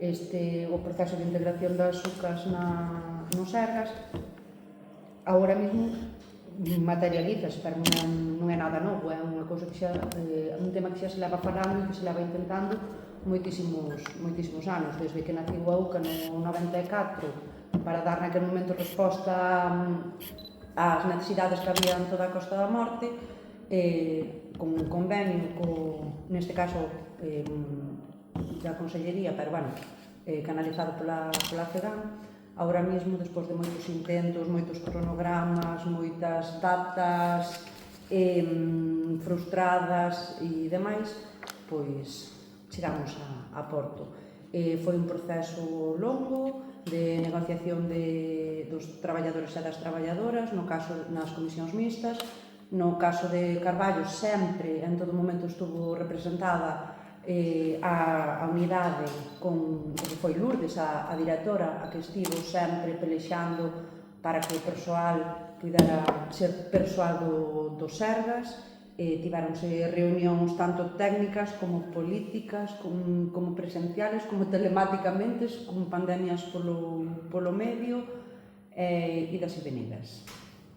o proceso de integración das UCAs no Sergas, agora mesmo materializas, pero non é nada novo, é unha cousa que xa, un tema que xa se leva falando e que se leva intentando moitísimos anos, desde que naciu a UCA no 94, para dar naquele momento resposta ás necesidades que había en toda a Costa da Morte, con un convenio, neste caso da Consellería, pero bueno, canalizado pola FEGAM. Agora mesmo, despois de moitos intentos, moitos cronogramas, moitas datas frustradas e demais, pois chegamos a porto. Foi un proceso longo de negociación dos traballadores e das traballadoras, no caso nas comisións mixtas. No caso de Carballo, sempre, en todo momento, estuvo representada a unidade, que foi Lourdes, a directora, a que estivo sempre pelexando para que o persoal pudera ser persoal do Sergas. Tiveronse reunións tanto técnicas como políticas, como presenciales, como telemáticamente, con pandemias polo medio e das e venidas.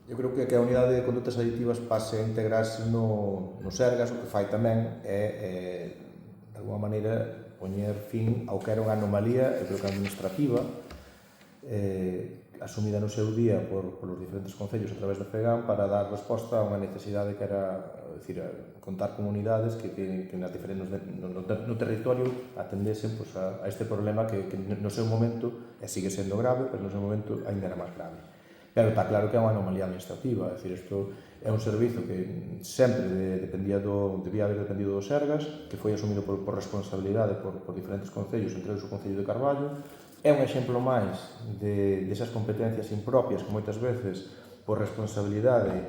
Eu creo que a unidade de condutas aditivas pase a integrarse no Sergas, o que fai tamén é, de alguma maneira, poñer fin ao que era unha anomalía, eu creo que administrativa, asumida no seu día polos diferentes concellos a través da FEGAM para dar resposta a unha necesidade que era, contar con unidades que nas diferentes no territorio atendesen a este problema que no seu momento sigue sendo grave, pero no seu momento ainda era máis grave. Pero está claro que é unha anomalía administrativa, é dicir, isto é un servizo que sempre debía haber dependido do Sergas, que foi asumido por responsabilidade por diferentes concellos, entre eles o Concello de Carballo. É un exemplo máis desas competencias impropias que moitas veces por responsabilidade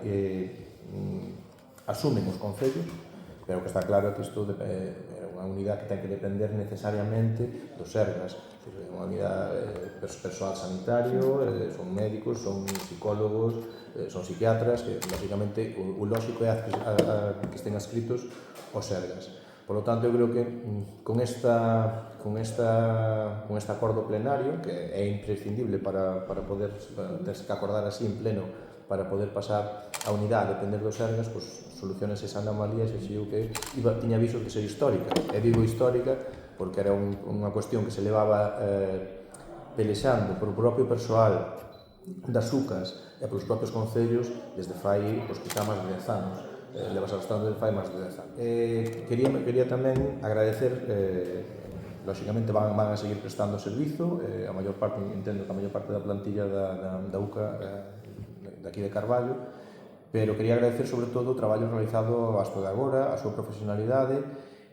asumen os concellos, pero que está claro que isto é unha unidade que ten que depender necesariamente do Sergas. É unha unidade persoal sanitario, son médicos, son psicólogos, son psiquiatras, que basicamente o lógico é que estén adscritos aos Sergas. Por lo tanto, eu creo que con este acordo plenario, que é imprescindible para poder terse que acordar así en pleno para poder pasar a unidade a depender dos Sergas, pois soluciones esa anomalía, se xiu que tiña viso que ser histórica. E digo histórica porque era unha cuestión que se levaba pelexando por o propio persoal das UCAs e polos propios concellos desde fai, quizá máis de 10 anos. Levas arrastrando desde fai máis de 10 anos. Quería tamén agradecer, lóxicamente van a seguir prestando servizo, a maior parte, entendo que a maior parte da plantilla da UCA de aquí de Carballo, pero quería agradecer sobre todo o traballo realizado hasta de agora, a súa profesionalidade,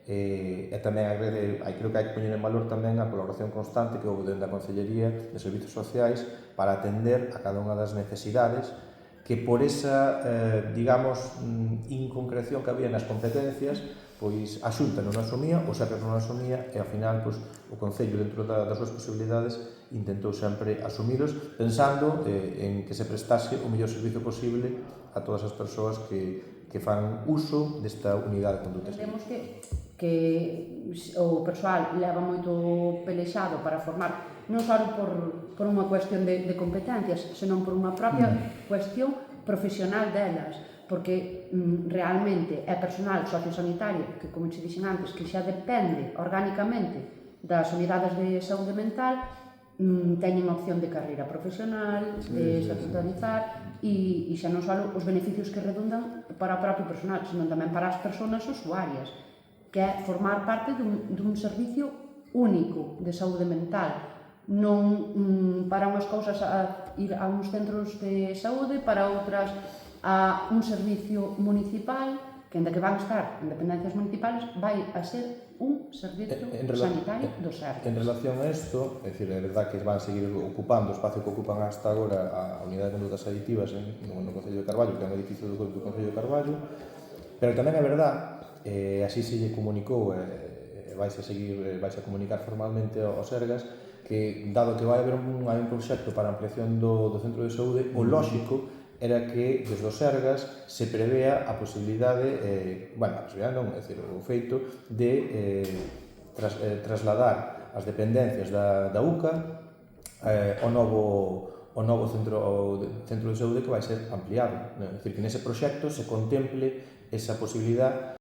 e tamén creo que hai que poñer en valor tamén a colaboración constante que houve dentro da Consellería de Servizos Sociais para atender a cada unha das necesidades que por esa, digamos, inconcreción que había nas competencias, pois a Xunta non asumía, o Sergas non asumía, e ao final o Concello, dentro das súas posibilidades, intentou sempre asumilos, pensando en que se prestase o mellor servizo posible a todas as persoas que fan uso desta unidade de condutas. Entendemos que o persoal leva moito pelexado para formar, non só por unha cuestión de competencias, senón por unha propia cuestión profesional delas, porque realmente é personal sociosanitario que, como te dixen antes, que xa depende orgánicamente das unidades de saúde mental, teñen opción de carreira profesional, de estatutarizar e xa non só os beneficios que redundan para o propio personal, senón tamén para as persoas usuarias, que é formar parte dun servicio único de saúde mental, non para unhas cousas a ir a uns centros de saúde, para outras a un servicio municipal, que ainda que van estar en dependencias municipales, vai a ser un servicio sanitario do Sergas. En relación a isto, é dicir, é verdad que van a seguir ocupando o espacio que ocupan hasta agora a unidade de condutas aditivas no Concello de Carballo, que é un edificio do Concello de Carballo, pero tamén é verdad, así se lle comunicou, vaise a comunicar formalmente ao Sergas, que dado que vai haber un proxecto para a ampliación do centro de saúde, o lóxico era que desde os Sergas se prevea a posibilidade, a posibilidade non, é dicir, o feito de trasladar as dependencias da UCA o novo centro de saúde que vai ser ampliado. É dicir, que nese proxecto se contemple esa posibilidad